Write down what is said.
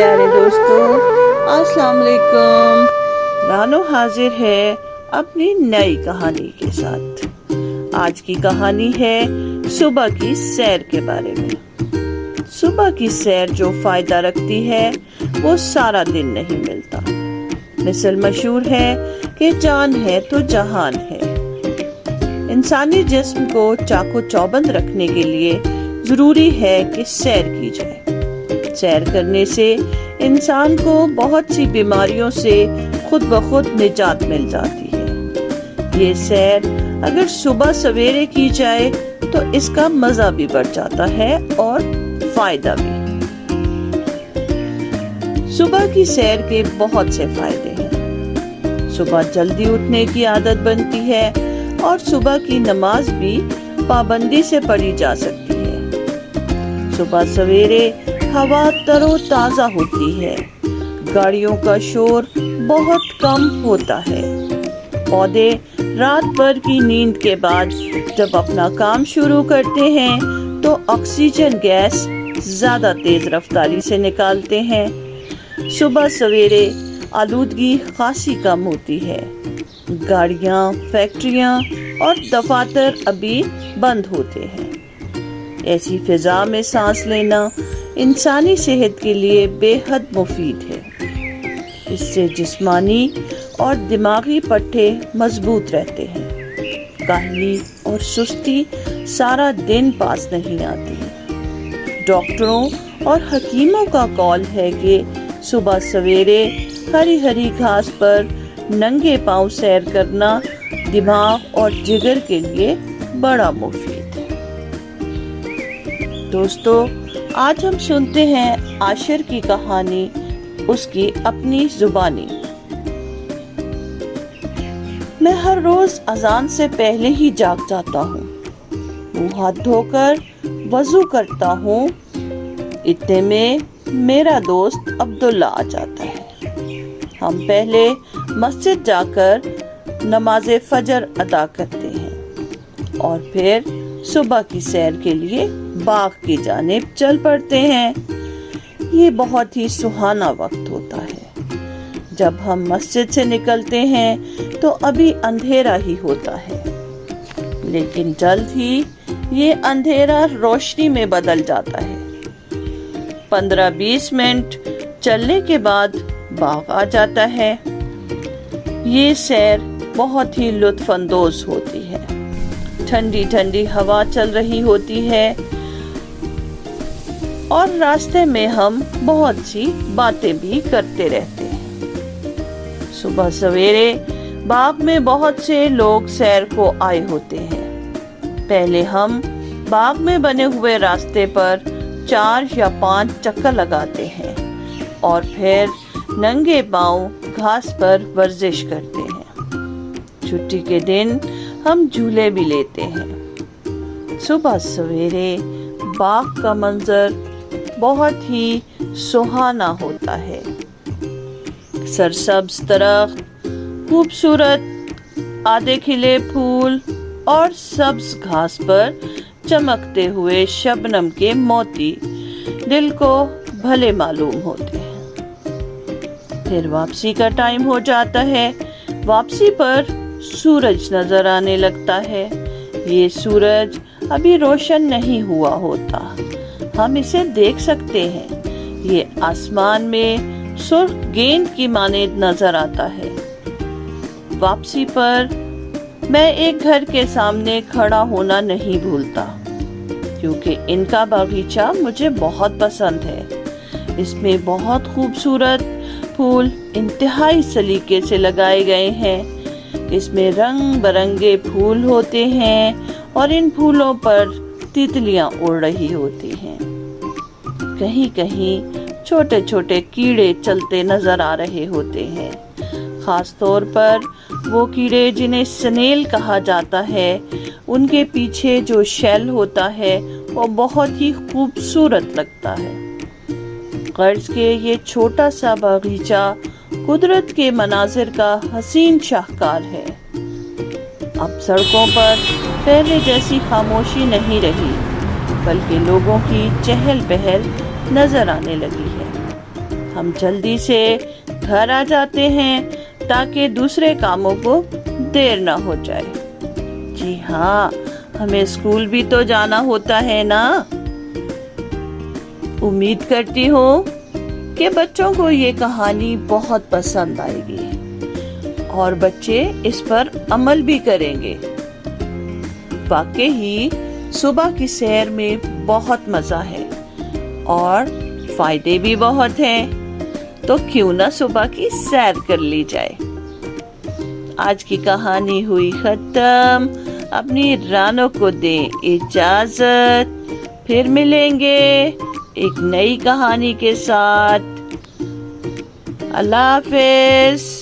پیارے دوستو، السلام علیکم۔ رانو حاضر ہے اپنی نئی کہانی کے ساتھ۔ آج کی کہانی ہے صبح کی سیر کے بارے میں۔ صبح کی سیر جو فائدہ رکھتی ہے وہ سارا دن نہیں ملتا۔ مثل مشہور ہے کہ جان ہے تو جہان ہے۔ انسانی جسم کو چاق و چوبند رکھنے کے لیے ضروری ہے کہ سیر کی جائے۔ سیر کرنے سے انسان کو بہت سی بیماریوں سے خود بخود نجات مل جاتی ہے۔ یہ سیر اگر صبح سویرے کی جائے تو اس کا مزہ بھی بڑھ جاتا ہے اور فائدہ بھی۔ صبح کی سیر کے بہت سے فائدے ہیں۔ صبح جلدی اٹھنے کی عادت بنتی ہے اور صبح کی نماز بھی پابندی سے پڑھی جا سکتی ہے۔ صبح سویرے ہوا تر و تازہ ہوتی ہے، گاڑیوں کا شور بہت کم ہوتا ہے۔ پودے رات بھر کی نیند کے بعد جب اپنا کام شروع کرتے ہیں تو آکسیجن گیس زیادہ تیز رفتاری سے نکالتے ہیں۔ صبح سویرے آلودگی خاصی کم ہوتی ہے۔ گاڑیاں، فیکٹریاں اور دفاتر ابھی بند ہوتے ہیں۔ ایسی فضا میں سانس لینا انسانی صحت کے لیے بے حد مفید ہے۔ اس سے جسمانی اور دماغی پٹھے مضبوط رہتے ہیں۔ کاہلی اور سستی سارا دن پاس نہیں آتی۔ ڈاکٹروں اور حکیموں کا قول ہے کہ صبح سویرے ہری ہری گھاس پر ننگے پاؤں سیر کرنا دماغ اور جگر کے لیے بڑا مفید ہے۔ دوستو، آج ہم سنتے ہیں عاشر کی کہانی، اس کی اپنی زبانی۔ میں ہر روز اذان سے پہلے ہی جاگ جاتا ہوں، منہ ہاتھ دھو کر وضو کرتا ہوں۔ اتنے میں میرا دوست عبداللہ آ جاتا ہے۔ ہم پہلے مسجد جا کر نماز فجر ادا کرتے ہیں اور پھر صبح کی سیر کے لیے باغ کی جانب چل پڑتے ہیں۔ یہ بہت ہی سہانا وقت ہوتا ہے۔ جب ہم مسجد سے نکلتے ہیں تو ابھی اندھیرا ہی ہوتا ہے، لیکن جلد ہی یہ اندھیرا روشنی میں بدل جاتا ہے۔ 15-20 منٹ چلنے کے بعد باغ آ جاتا ہے۔ یہ سیر بہت ہی لطف اندوز ہوتی ہے۔ ٹھنڈی ٹھنڈی ہوا چل رہی ہوتی ہے اور راستے میں ہم بہت سی باتیں بھی کرتے رہتے ہیں۔ صبح سویرے باغ میں بہت سے لوگ سیر کو آئے ہوتے ہیں۔ پہلے ہم باغ میں بنے ہوئے راستے پر 4 یا 5 چکر لگاتے ہیں اور پھر ننگے پاؤں گھاس پر ورزش کرتے ہیں۔ چھٹی کے دن ہم جھولے بھی لیتے ہیں۔ صبح سویرے باغ کا منظر بہت ہی سہانا ہوتا ہے۔ سرسبز درخت، خوبصورت آدھے کھلے پھول اور سبز گھاس پر چمکتے ہوئے شبنم کے موتی دل کو بھلے معلوم ہوتے ہیں۔ پھر واپسی کا ٹائم ہو جاتا ہے۔ واپسی پر سورج نظر آنے لگتا ہے۔ یہ سورج ابھی روشن نہیں ہوا ہوتا، ہم اسے دیکھ سکتے ہیں۔ یہ آسمان میں سرخ گیند کی مانند نظر آتا ہے۔ واپسی پر میں ایک گھر کے سامنے کھڑا ہونا نہیں بھولتا، کیونکہ ان کا باغیچہ مجھے بہت پسند ہے۔ اس میں بہت خوبصورت پھول انتہائی سلیقے سے لگائے گئے ہیں۔ اس میں رنگ برنگے پھول ہوتے ہیں اور ان پھولوں پر تتلیاں اڑ رہی ہوتی ہیں۔ کہیں کہیں چھوٹے چھوٹے کیڑے چلتے نظر آ رہے ہوتے ہیں، خاص طور پر وہ کیڑے جنہیں سنیل کہا جاتا ہے۔ ان کے پیچھے جو شیل ہوتا ہے وہ بہت ہی خوبصورت لگتا ہے۔ غرض کہ یہ چھوٹا سا باغیچہ قدرت کے مناظر کا حسین شاہکار ہے۔ اب سڑکوں پر پہلے جیسی خاموشی نہیں رہی، بلکہ لوگوں کی چہل پہل نظر آنے لگی ہے۔ ہم جلدی سے گھر آ جاتے ہیں تاکہ دوسرے کاموں کو دیر نہ ہو جائے۔ جی ہاں، ہمیں اسکول بھی تو جانا ہوتا ہے نا۔ امید کرتی ہوں کہ بچوں کو یہ کہانی بہت پسند آئے گی اور بچے اس پر عمل بھی کریں گے۔ واقعی صبح کی سیر میں بہت مزہ ہے اور فائدے بھی بہت ہیں، تو کیوں نہ صبح کی سیر کر لی جائے۔ آج کی کہانی ہوئی ختم۔ اپنی رانوں کو دیں اجازت، پھر ملیں گے ایک نئی کہانی کے ساتھ۔ اللہ حافظ۔